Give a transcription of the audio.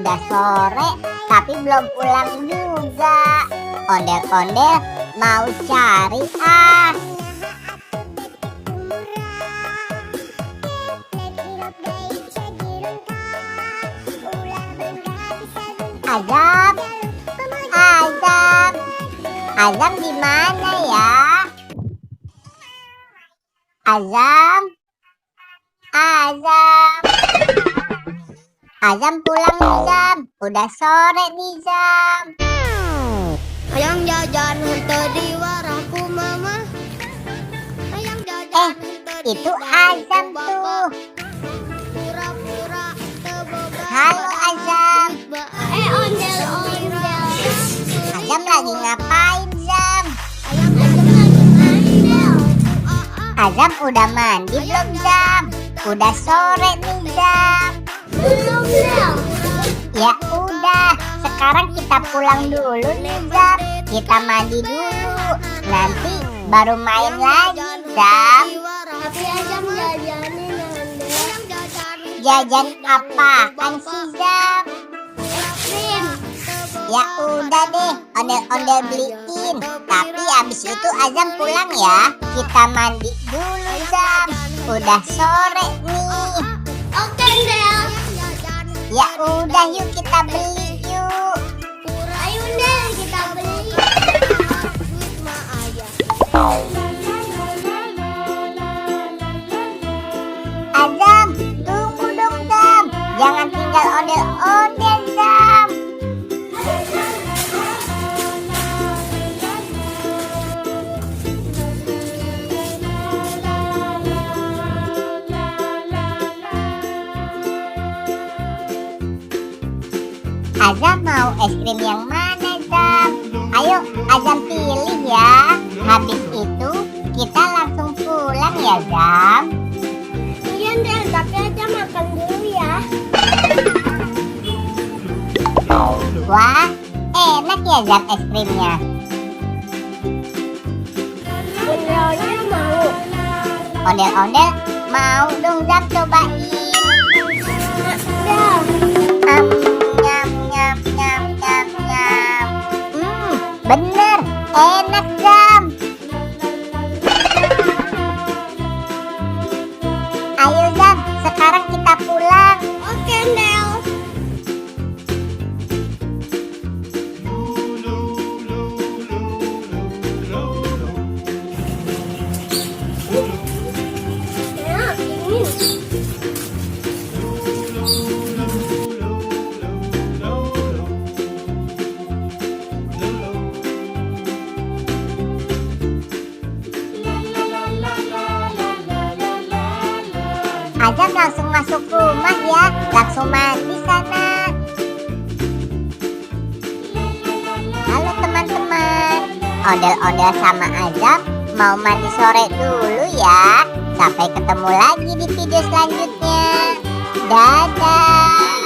udah sore tapi belum pulang juga. Ondel-ondel mau cari ah. Azam, Azam, Azam di mana ya? Azam, Azam, Azam pulang nih Zam, udah sore nih Zam. Ayang jajan hente di warahku mama. Ayang jajan Itu Azam tuh. Pura-pura teboga. Halo Azam. Ondel-ondel. Azam lagi ngapain Zam? Azam udah mandi belum Zam? Udah sore nih Zam. Belum Del. Ya udah, sekarang kita pulang dulu nih Zam. Kita mandi dulu, nanti baru main lagi Zam. Tapi Azam jajanin Ondel. Jajan apaan sih Zam? Krim. Ya udah deh, ondel-ondel beliin. Tapi abis itu Azam pulang ya. Kita mandi dulu Zam. Udah sore nih. Oke Del. Ya udah yuk kita beli yuk. Ayo Del kita beli. Azam, tunggu dong Zam. Jangan tinggal ondel-ondel Zam. Azam mau es krim yang mana Zam? Ayo Azam pilih ya. Habis itu kita langsung pulang ya Zam. Iya Del, tapi Azam makan dulu ya. Wah, enak ya Zam es krimnya. Ondel-ondel mau. Ondel-ondel mau dong Zam cobain. Del. Nyam nyam nyam nyam nyam nyam. Bener, enak Zam. Ayo Zam, sekarang kita pulang. Oke Del. Ya, ini. Azam langsung masuk rumah ya, langsung mandi sana. Halo teman-teman, ondel-ondel sama Azam mau mandi sore dulu ya. Sampai ketemu lagi di video selanjutnya. Dadah.